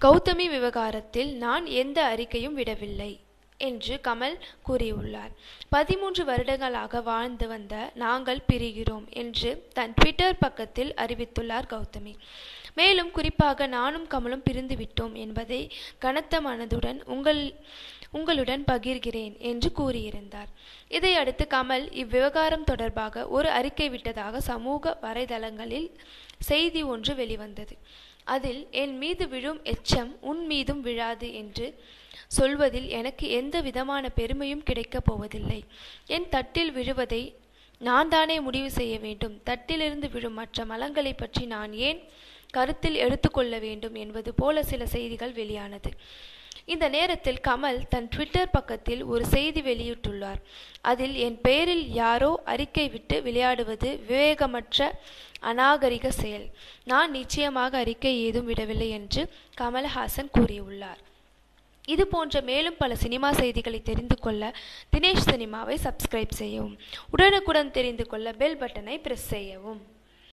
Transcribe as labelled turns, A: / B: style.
A: கௌதமி விவகாரத்தில் நான் எந்த அறிக்கையும் விடவில்லை என்று கமல் கூறியுள்ளார். 13 வருடங்களாக வாழ்ந்து வந்த நாங்கள் பிரிகிறோம் என்று தன் ட்விட்டர் பக்கத்தில் அறிவித்துள்ளார் கௌதமி. மேலும் குறிப்பாக நானும் கமலும் பிரிந்து விட்டோம் என்பதை கனத்த மனதுடன் உங்களுடன் பகிர்கிறேன் என்று கூறியிருந்தார். இதையடுத்து கமல் இவ்விவகாரம் தொடர்பாக ஒரு அறிக்கை விட்டதாக சமூக வலைதளங்களில் செய்தி ஒன்று வெளிவந்தது. அதில் என் மீது விழும் எச்சம் உன் மீதும் விழாது என்று சொல்வதில் எனக்கு எந்த விதமான பெருமையும் கிடைக்கப் போவதில்லை. என் தட்டில் விழுவதை நான் தானே முடிவு செய்ய வேண்டும். தட்டிலிருந்து விழும் மற்ற மலங்களை பற்றி நான் ஏன் கருத்தில் எடுத்துக்கொள்ள வேண்டும் என்பது போல சில செய்திகள் வெளியானது. இந்த நேரத்தில் கமல் தன் ட்விட்டர் பக்கத்தில் ஒரு செய்தி வெளியிட்டுள்ளார். அதில் என் பெயரில் யாரோ அறிக்கை விட்டு விளையாடுவது விவேகமற்ற அநாகரிக செயல். நான் நிச்சயமாக அறிக்கை ஏதும் விடவில்லை என்று கமல்ஹாசன் கூறியுள்ளார். இது போன்ற மேலும் பல சினிமா செய்திகளை தெரிந்து கொள்ள தினேஷ் சினிமாவை சப்ஸ்கிரைப் செய்யவும். உடனுக்குடன் தெரிந்து கொள்ள பெல் பட்டனை பிரஸ் செய்யவும்.